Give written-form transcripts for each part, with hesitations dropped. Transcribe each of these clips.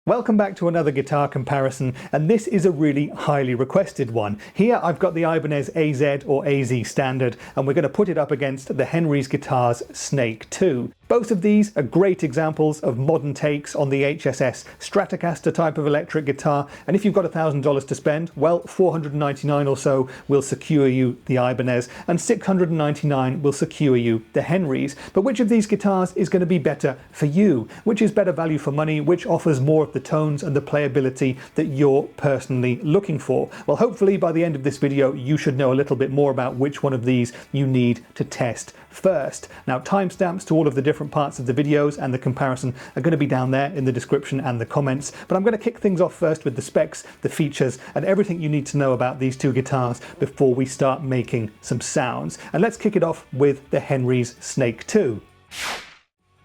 Welcome back to another guitar comparison, and this is a really highly requested one. Here I've got the Ibanez AZ or AZ Standard, and we're going to put it up against the Hendrix Guitars Snake 2. Both of these are great examples of modern takes on the HSS Stratocaster type of electric guitar, and if you've got $1,000 to spend, well, $499 or so will secure you the Ibanez, and $699 will secure you the Hendrix. But which of these guitars is going to be better for you? Which is better value for money? Which offers more of the tones and the playability that you're personally looking for? Well, hopefully by the end of this video you should know a little bit more about which one of these you need to test first. Now, timestamps to all of the different parts of the videos and the comparison are going to be down there in the description and the comments, but I'm going to kick things off first with the specs, the features, and everything you need to know about these two guitars before we start making some sounds. And let's kick it off with the Hendrix Snake 2.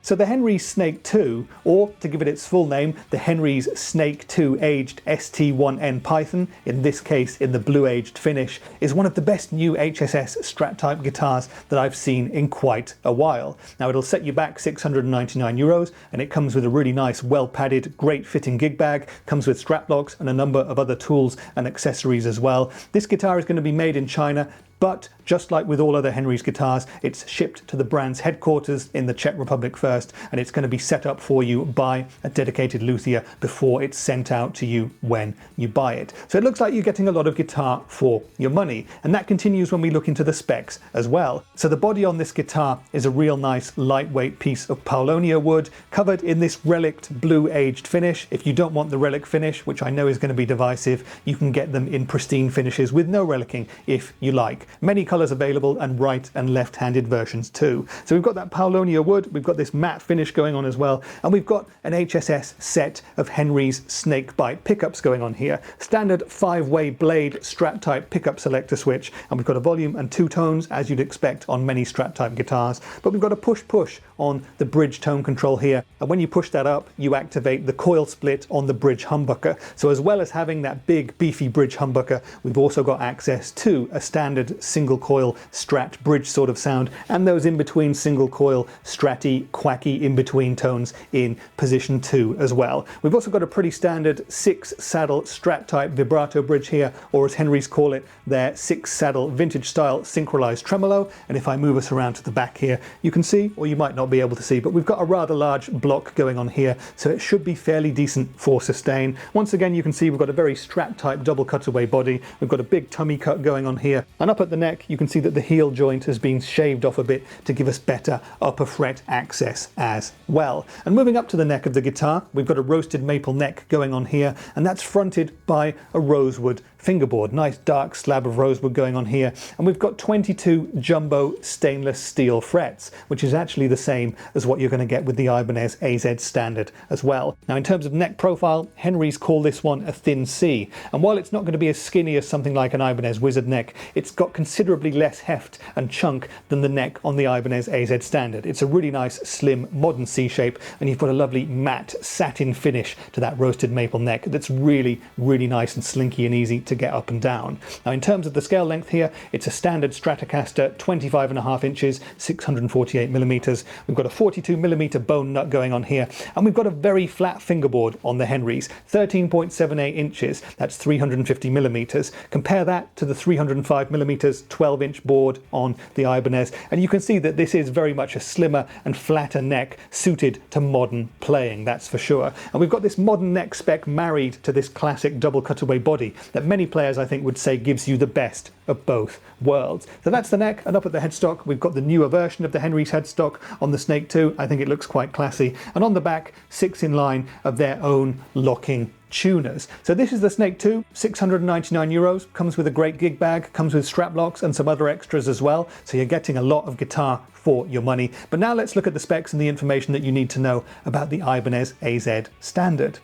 So the Hendrix Snake 2, or to give it its full name, the Hendrix Snake 2 Aged ST1N Python, in this case in the blue aged finish, is one of the best new HSS Strat type guitars that I've seen in quite a while. Now it'll set you back €699, and it comes with a really nice, well padded, great fitting gig bag, comes with strap locks and a number of other tools and accessories as well. This guitar is going to be made in China, but just like with all other Hendrix guitars, it's shipped to the brand's headquarters in the Czech Republic first, and it's going to be set up for you by a dedicated luthier before it's sent out to you when you buy it. So it looks like you're getting a lot of guitar for your money, and that continues when we look into the specs as well. So the body on this guitar is a real nice lightweight piece of paulownia wood, covered in this relict blue aged finish. If you don't want the relic finish, which I know is going to be divisive, you can get them in pristine finishes with no relicking if you like. Many colours available, and right and left-handed versions too. So we've got that paulownia wood, we've got this matte finish going on as well, and we've got an HSS set of Hendrix snakebite pickups going on here. Standard 5-way blade Strat type pickup selector switch, and we've got a volume and two tones as you'd expect on many Strat type guitars, but we've got a push on the bridge tone control here, and when you push that up you activate the coil split on the bridge humbucker. So as well as having that big beefy bridge humbucker, we've also got access to a standard single coil Strat bridge sort of sound, and those in between single coil Stratty quacky in between tones in position 2 as well. We've also got a pretty standard 6-saddle Strat type vibrato bridge here, or as Hendrix call it, their 6-saddle vintage style synchronized tremolo. And if I move us around to the back here, you can see, or you might not be able to see, but we've got a rather large block going on here, so it should be fairly decent for sustain. Once again, you can see we've got a very Strat type double cutaway body. We've got a big tummy cut going on here, and up at the neck you can see that the heel joint has been shaved off a bit to give us better upper fret access as well. And moving up to the neck of the guitar, we've got a roasted maple neck going on here, and that's fronted by a rosewood fingerboard. Nice dark slab of rosewood going on here, and we've got 22 jumbo stainless steel frets, which is actually the same as what you're going to get with the Ibanez AZ Standard as well. Now in terms of neck profile, Hendrix call this one a thin C, and while it's not going to be as skinny as something like an Ibanez Wizard neck, it's got considerably less heft and chunk than the neck on the Ibanez AZ Standard. It's a really nice slim modern C shape, and you've got a lovely matte satin finish to that roasted maple neck that's really nice and slinky and easy to get up and down. Now in terms of the scale length here, it's a standard Stratocaster 25.5 inches, 648 millimeters. We've got a 42 millimeter bone nut going on here, and we've got a very flat fingerboard on the Hendrix, 13.78 inches, that's 350 millimeters. Compare that to the 305 millimeters 12-inch board on the Ibanez, and you can see that this is very much a slimmer and flatter neck suited to modern playing, that's for sure. And we've got this modern neck spec married to this classic double cutaway body that many players I think would say gives you the best of both worlds. So that's the neck, and up at the headstock we've got the newer version of the Hendrix headstock on the Snake 2. I think it looks quite classy, and on the back 6 in line of their own locking tuners. So this is the Snake 2, €699, comes with a great gig bag, comes with strap locks and some other extras as well, so you're getting a lot of guitar for your money. But now let's look at the specs and the information that you need to know about the Ibanez AZ Standard.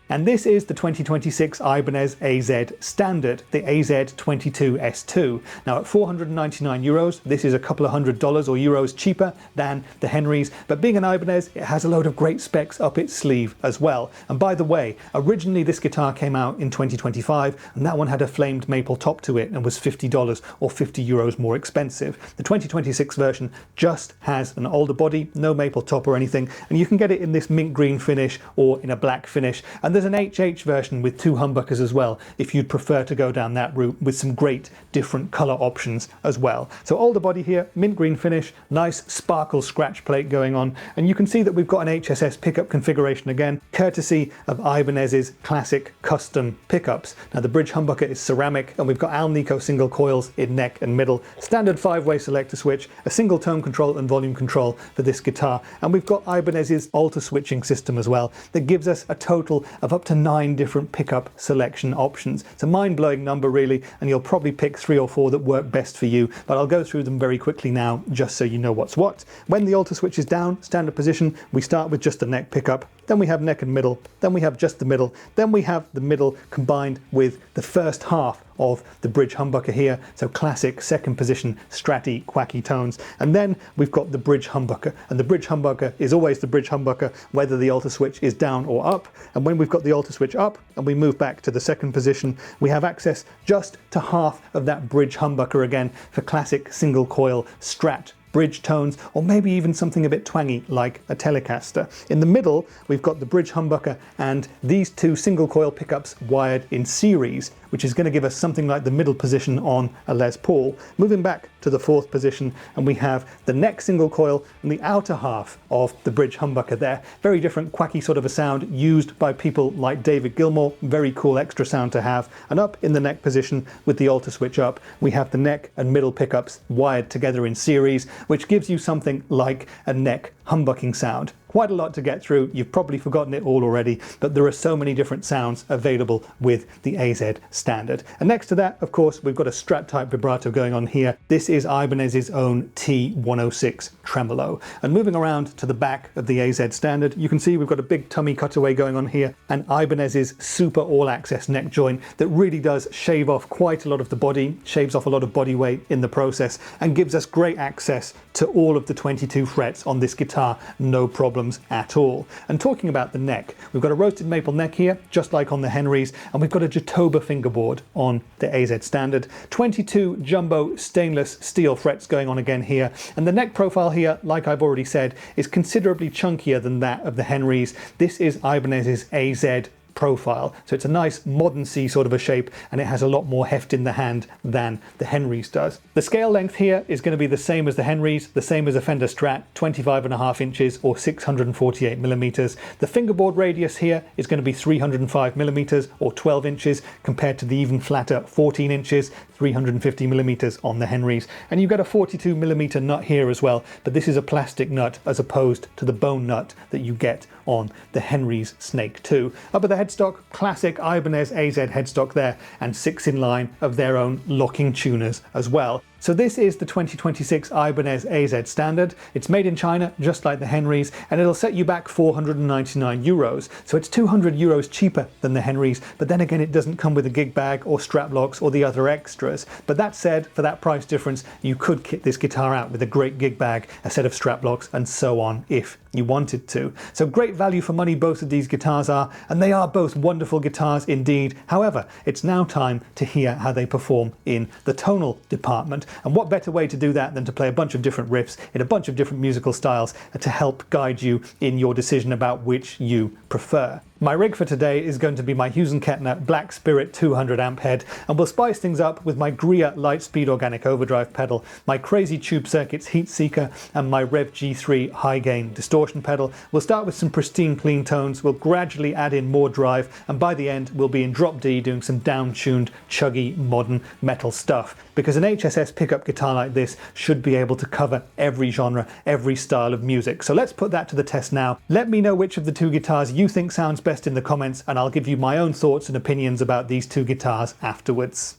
And this is the 2026 Ibanez AZ Standard, the AZ22S2. Now at €499, this is a couple of $100 or euros cheaper than the Henrys, but being an Ibanez, it has a load of great specs up its sleeve as well. And by the way, originally this guitar came out in 2025, and that one had a flamed maple top to it and was $50 or €50 more expensive. The 2026 version just has an older body, no maple top or anything, and you can get it in this mint green finish or in a black finish. And there's an HH version with 2 humbuckers as well, if you'd prefer to go down that route, with some great different color options as well. So older body here, mint green finish, nice sparkle scratch plate going on, and you can see that we've got an HSS pickup configuration again, courtesy of Ibanez's classic custom pickups. Now the bridge humbucker is ceramic, and we've got Alnico single coils in neck and middle, standard 5-way selector switch, a single tone control and volume control for this guitar, and we've got Ibanez's alter switching system as well, that gives us a total of up to 9 different pickup selection options. It's a mind-blowing number really, and you'll probably pick 3 or 4 that work best for you, but I'll go through them very quickly now just so you know what's what. When the alter switch is down, standard position, we start with just the neck pickup, then we have neck and middle, then we have just the middle, then we have the middle combined with the first half of the bridge humbucker here, so classic second position stratty quacky tones, and then we've got the bridge humbucker, and the bridge humbucker is always the bridge humbucker whether the alter switch is down or up. And when we've got the alter switch up and we move back to the second position, we have access just to half of that bridge humbucker again for classic single coil Strat bridge tones, or maybe even something a bit twangy like a Telecaster. In the middle, we've got the bridge humbucker and these 2 single coil pickups wired in series, which is going to give us something like the middle position on a Les Paul. Moving back to the 4th position, and we have the neck single coil and the outer half of the bridge humbucker there. Very different quacky sort of a sound used by people like David Gilmour, very cool extra sound to have. And up in the neck position with the alter switch up, we have the neck and middle pickups wired together in series, which gives you something like a neck humbucking sound. Quite a lot to get through, you've probably forgotten it all already, but there are so many different sounds available with the AZ Standard. And next to that, of course, we've got a Strat type vibrato going on here. This is Ibanez's own T106 tremolo. And moving around to the back of the AZ Standard, you can see we've got a big tummy cutaway going on here, and Ibanez's super all-access neck joint that really does shave off quite a lot of the body, shaves off a lot of body weight in the process, and gives us great access to all of the 22 frets on this guitar, no problems at all. And talking about the neck, we've got a roasted maple neck here, just like on the Henrys, and we've got a jatoba fingerboard on the AZ Standard. 22 jumbo stainless steel frets going on again here, and the neck profile here, like I've already said, is considerably chunkier than that of the Henrys. This is Ibanez's AZ profile, so it's a nice modern C sort of a shape, and it has a lot more heft in the hand than the Henrys does. The scale length here is going to be the same as the Henrys, the same as a Fender Strat, 25.5 inches or 648 millimeters. The fingerboard radius here is going to be 305 millimeters or 12 inches compared to the even flatter 14 inches, 350 millimeters on the Henrys. And you get a 42 millimeter nut here as well, but this is a plastic nut as opposed to the bone nut that you get on the Henrys Snake 2. Up at the headstock, classic Ibanez AZ headstock there, and 6 in line of their own locking tuners as well. So this is the 2026 Ibanez AZ Standard. It's made in China, just like the Henrys, and it'll set you back €499. So it's €200 cheaper than the Henrys, but then again, it doesn't come with a gig bag or strap locks or the other extras. But that said, for that price difference, you could kit this guitar out with a great gig bag, a set of strap locks, and so on if you wanted to. So great value for money both of these guitars are, and they are both wonderful guitars indeed. However, it's now time to hear how they perform in the tonal department. And what better way to do that than to play a bunch of different riffs in a bunch of different musical styles to help guide you in your decision about which you prefer. My rig for today is going to be my Hughes & Kettner Black Spirit 200 amp head, and we'll spice things up with my Greer Lightspeed Organic Overdrive pedal, my Crazy Tube Circuits Heat Seeker, and my Rev G3 High Gain Distortion pedal. We'll start with some pristine clean tones, we'll gradually add in more drive, and by the end we'll be in drop D doing some down-tuned, chuggy, modern metal stuff. Because an HSS pickup guitar like this should be able to cover every genre, every style of music. So let's put that to the test now. Let me know which of the two guitars you think sounds best in the comments, and I'll give you my own thoughts and opinions about these two guitars afterwards.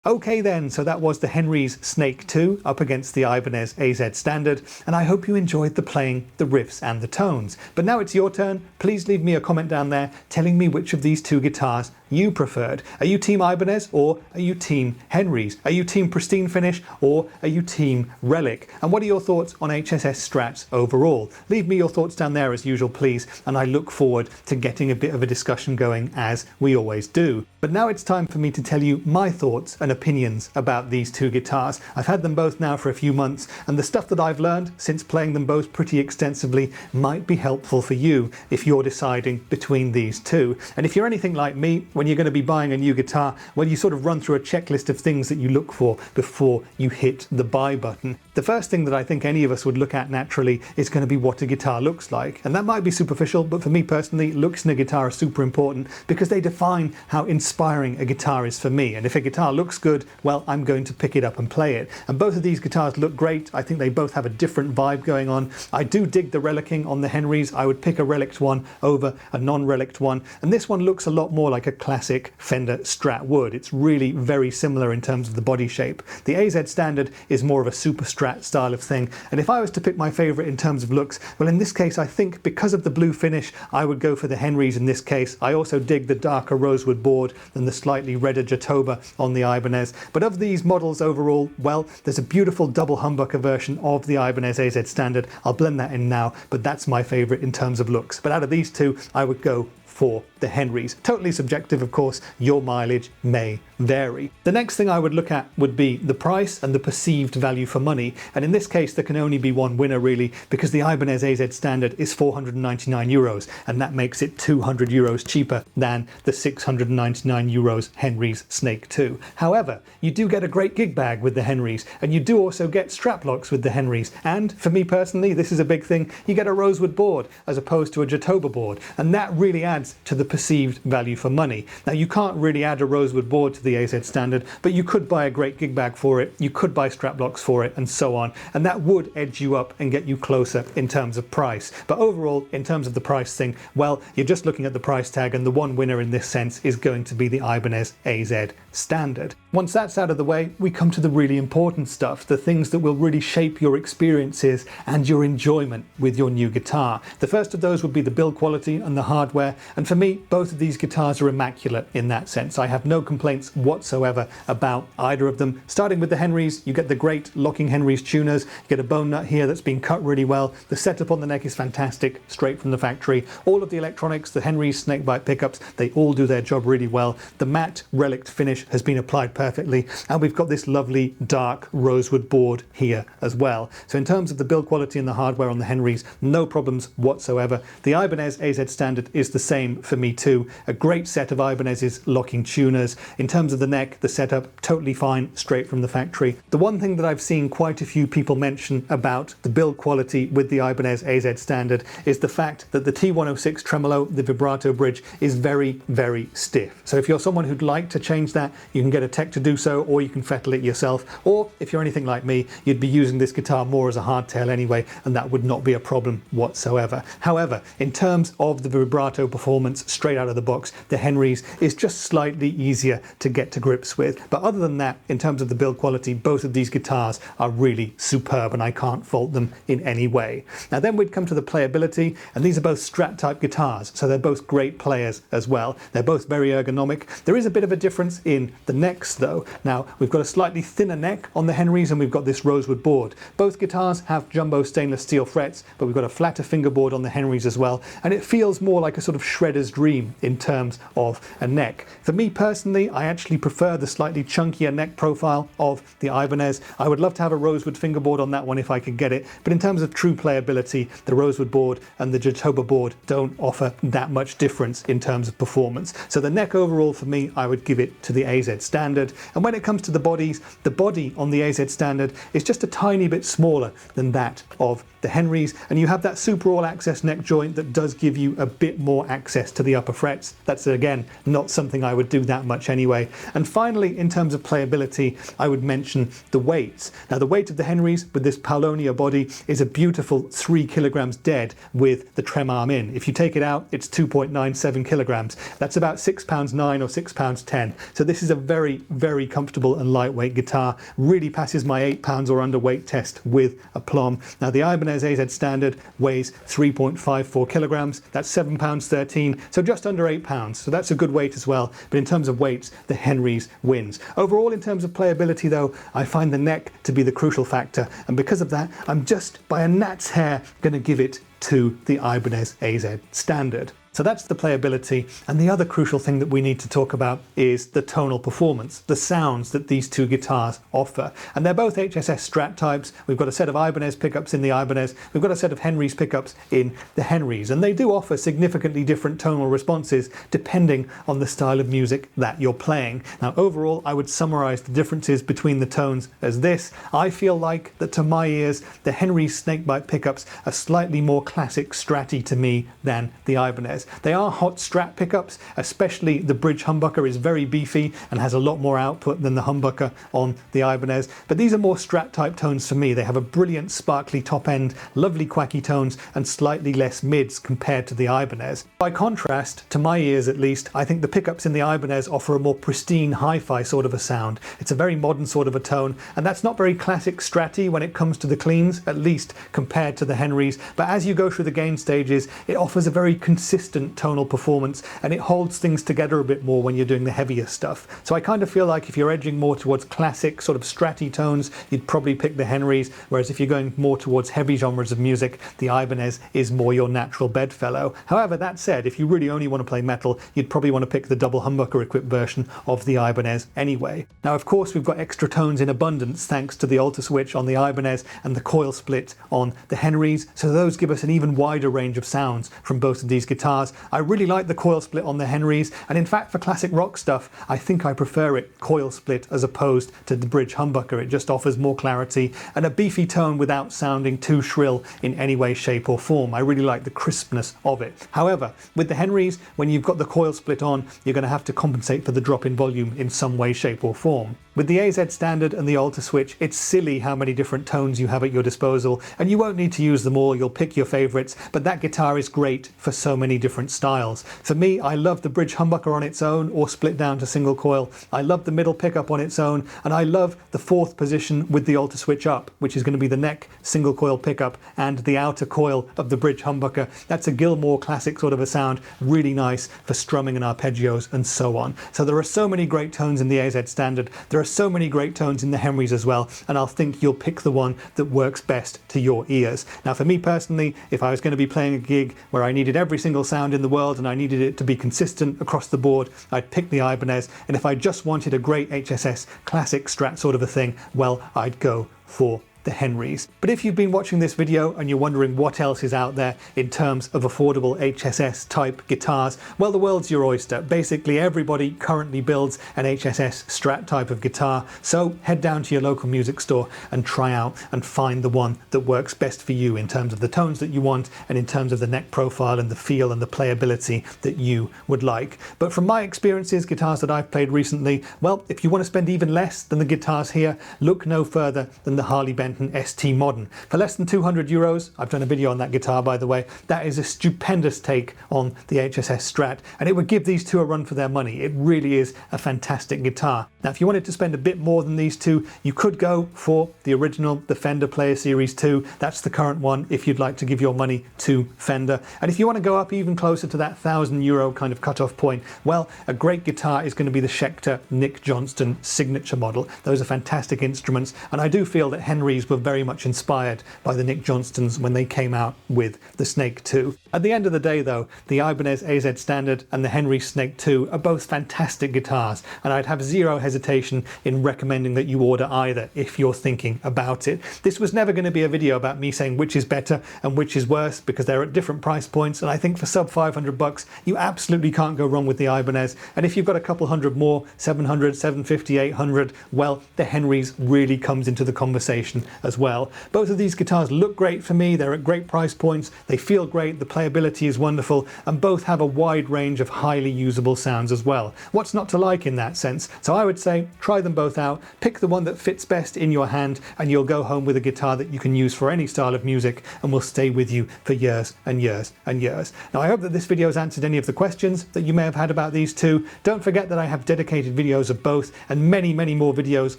Okay then, so that was the Hendrix Snake 2 up against the Ibanez AZ Standard, and I hope you enjoyed the playing, the riffs and the tones. But now it's your turn. Please leave me a comment down there telling me which of these two guitars you preferred. Are you team Ibanez or are you team Hendrix? Are you team pristine finish or are you team relic? And what are your thoughts on HSS Strats overall? Leave me your thoughts down there as usual, please, and I look forward to getting a bit of a discussion going as we always do. But now it's time for me to tell you my thoughts and opinions about these two guitars. I've had them both now for a few months, and the stuff that I've learned since playing them both pretty extensively might be helpful for you if you're deciding between these two. And if you're anything like me, when you're going to be buying a new guitar, well, you sort of run through a checklist of things that you look for before you hit the buy button. The first thing that I think any of us would look at naturally is going to be what a guitar looks like. And that might be superficial, but for me personally, looks in a guitar are super important because they define how inspiring a guitar is for me. And if a guitar looks good, well, I'm going to pick it up and play it. And both of these guitars look great. I think they both have a different vibe going on. I do dig the relicing on the Hendrix. I would pick a relict one over a non-relict one. And this one looks a lot more like a classic Fender Strat would. It's really very similar in terms of the body shape. The AZ Standard is more of a Super Strat style of thing. And if I was to pick my favorite in terms of looks, well, in this case, I think because of the blue finish, I would go for the Hendrix in this case. I also dig the darker rosewood board than the slightly redder jatoba on the Ibanez. But of these models overall, well, there's a beautiful double humbucker version of the Ibanez AZ Standard. I'll blend that in now, but that's my favorite in terms of looks. But out of these two, I would go for the Hendrix. Totally subjective, of course, your mileage may vary. The next thing I would look at would be the price and the perceived value for money. And in this case, there can only be one winner really, because the Ibanez AZ Standard is 499 euros, and that makes it 200 euros cheaper than the 699 euros Hendrix Snake 2. However, you do get a great gig bag with the Hendrix, and you do also get strap locks with the Hendrix. And for me personally, this is a big thing, you get a rosewood board as opposed to a jatoba board, and that really adds to the perceived value for money. Now, you can't really add a rosewood board to the AZ Standard, but you could buy a great gig bag for it, you could buy strap locks for it, and so on, and that would edge you up and get you closer in terms of price. But overall, in terms of the price thing, well, you're just looking at the price tag, and the one winner in this sense is going to be the Ibanez AZ Standard. Once that's out of the way, we come to the really important stuff, the things that will really shape your experiences and your enjoyment with your new guitar. The first of those would be the build quality and the hardware, and for me, both of these guitars are immaculate in that sense. I have no complaints whatsoever about either of them. Starting with the Hendrix, you get the great locking Hendrix tuners, you get a bone nut here that's been cut really well, the setup on the neck is fantastic, straight from the factory. All of the electronics, the Hendrix snakebite pickups, they all do their job really well. The matte relic finish has been applied perfectly, and we've got this lovely dark rosewood board here as well. So in terms of the build quality and the hardware on the Hendrix, no problems whatsoever. The Ibanez AZ Standard is the same for me too. A great set of Ibanez's locking tuners. In terms of the neck, the setup, totally fine, straight from the factory. The one thing that I've seen quite a few people mention about the build quality with the Ibanez AZ Standard is the fact that the T106 tremolo, the vibrato bridge, is very, very stiff. So if you're someone who'd like to change that, you can get a tech to do so, or you can fettle it yourself. Or if you're anything like me, you'd be using this guitar more as a hardtail anyway, and that would not be a problem whatsoever. However, in terms of the vibrato performance straight out of the box, the Hendrix is just slightly easier to get to grips with. But other than that, in terms of the build quality, both of these guitars are really superb, and I can't fault them in any way. Now then we'd come to the playability, and these are both Strat type guitars, so they're both great players as well. They're both very ergonomic. There is a bit of a difference in the necks though. Now we've got a slightly thinner neck on the Hendrix, and we've got this rosewood board. Both guitars have jumbo stainless steel frets, but we've got a flatter fingerboard on the Hendrix as well, and it feels more like a sort of shredder's dream in terms of a neck. For me personally, I actually prefer the slightly chunkier neck profile of the Ibanez. I would love to have a rosewood fingerboard on that one if I could get it, but in terms of true playability, the rosewood board and the jatoba board don't offer that much difference in terms of performance. So the neck overall for me, I would give it to the AZ Standard. And when it comes to the bodies, the body on the AZ Standard is just a tiny bit smaller than that of the Henrys, and you have that super all-access neck joint that does give you a bit more access to the upper frets. That's, again, not something I would do that much anyway. And finally, in terms of playability, I would mention the weights. Now, the weight of the Henrys with this Paulonia body is a beautiful 3 kilograms dead with the trem arm in. If you take it out, it's 2.97 kilograms. That's about 6 pounds 9 or 6 pounds 10. So this is a very, very comfortable and lightweight guitar. Really passes my 8 pounds or under weight test with aplomb. Now, the Ibanez AZ Standard weighs 3.54 kilograms. That's 7 pounds 13, so just under 8 pounds. So that's a good weight as well. But in terms of weights, the Henrys wins. Overall, in terms of playability though, I find the neck to be the crucial factor. And because of that, I'm just by a gnat's hair going to give it to the Ibanez AZ Standard. So that's the playability, and the other crucial thing that we need to talk about is the tonal performance, the sounds that these two guitars offer. And they're both HSS Strat types. We've got a set of Ibanez pickups in the Ibanez, we've got a set of Henrys pickups in the Henrys, and they do offer significantly different tonal responses depending on the style of music that you're playing. Now, overall, I would summarize the differences between the tones as this. I feel like that to my ears, the Henrys snakebite pickups are slightly more classic Stratty to me than the Ibanez. They are hot Strat pickups, especially the bridge humbucker is very beefy and has a lot more output than the humbucker on the Ibanez. But these are more Strat type tones for me. They have a brilliant sparkly top end, lovely quacky tones, and slightly less mids compared to the Ibanez. By contrast, to my ears at least, I think the pickups in the Ibanez offer a more pristine hi-fi sort of a sound. It's a very modern sort of a tone, and that's not very classic Stratty when it comes to the cleans, at least compared to the Henrys. But as you go through the gain stages, it offers a very consistent tonal performance, and it holds things together a bit more when you're doing the heavier stuff. So I kind of feel like if you're edging more towards classic sort of Stratty tones, you'd probably pick the Henrys, whereas if you're going more towards heavy genres of music, the Ibanez is more your natural bedfellow. However, that said, if you really only want to play metal, you'd probably want to pick the double humbucker equipped version of the Ibanez anyway. Now, of course, we've got extra tones in abundance thanks to the alter switch on the Ibanez and the coil split on the Henrys, so those give us an even wider range of sounds from both of these guitars. I really like the coil split on the Henrys, and in fact for classic rock stuff I think I prefer it coil split as opposed to the bridge humbucker. It just offers more clarity and a beefy tone without sounding too shrill in any way, shape or form. I really like the crispness of it. However, with the Henrys, when you've got the coil split on, you're going to have to compensate for the drop in volume in some way, shape or form. With the AZ Standard and the alter switch, it's silly how many different tones you have at your disposal, and you won't need to use them all. You'll pick your favorites, but that guitar is great for so many different styles. For me, I love the bridge humbucker on its own or split down to single coil. I love the middle pickup on its own, and I love the fourth position with the alter switch up, which is going to be the neck single coil pickup and the outer coil of the bridge humbucker. That's a Gilmour classic sort of a sound, really nice for strumming and arpeggios and so on. So there are so many great tones in the AZ Standard. There are so many great tones in the Henrys as well, and I'll think you'll pick the one that works best to your ears. Now, for me personally, if I was going to be playing a gig where I needed every single sound in the world and I needed it to be consistent across the board, I'd pick the Ibanez, and if I just wanted a great HSS classic Strat sort of a thing, well, I'd go for the Henrys. But if you've been watching this video and you're wondering what else is out there in terms of affordable HSS type guitars, well, the world's your oyster. Basically everybody currently builds an HSS Strat type of guitar, so head down to your local music store and try out and find the one that works best for you in terms of the tones that you want and in terms of the neck profile and the feel and the playability that you would like. But from my experiences, guitars that I've played recently, well, if you want to spend even less than the guitars here, look no further than the Harley Benton ST-Modern. For less than 200 euros, I've done a video on that guitar by the way, that is a stupendous take on the HSS Strat, and it would give these two a run for their money. It really is a fantastic guitar. Now, if you wanted to spend a bit more than these two, you could go for the original, the Fender Player Series 2. That's the current one if you'd like to give your money to Fender. And if you want to go up even closer to that €1,000 kind of cutoff point, well, a great guitar is going to be the Schecter Nick Johnston signature model. Those are fantastic instruments, and I do feel that Henrys were very much inspired by the Nick Johnstons when they came out with the Snake 2. At the end of the day though, the Ibanez AZ Standard and the Henry Snake 2 are both fantastic guitars, and I'd have zero hesitation in recommending that you order either if you're thinking about it. This was never going to be a video about me saying which is better and which is worse, because they're at different price points, and I think for sub $500 you absolutely can't go wrong with the Ibanez, and if you've got a couple hundred more, 700, 750, 800, well, the Henrys really comes into the conversation as well. Both of these guitars look great for me, they're at great price points, they feel great, the playability is wonderful, and both have a wide range of highly usable sounds as well. What's not to like in that sense? So I would say try them both out, pick the one that fits best in your hand, and you'll go home with a guitar that you can use for any style of music and will stay with you for years and years and years. Now I hope that this video has answered any of the questions that you may have had about these two. Don't forget that I have dedicated videos of both and many more videos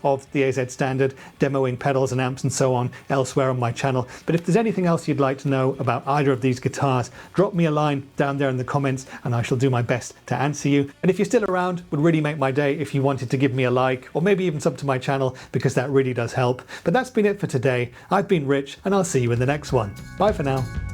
of the AZ Standard, demoing pedals and amps and so on elsewhere on my channel. But if there's anything else you'd like to know about either of these guitars, drop me a line down there in the comments and I shall do my best to answer you. And if you're still around, it would really make my day if you wanted to give me a like or maybe even sub to my channel, because that really does help. But that's been it for today. I've been Rich and I'll see you in the next one. Bye for now.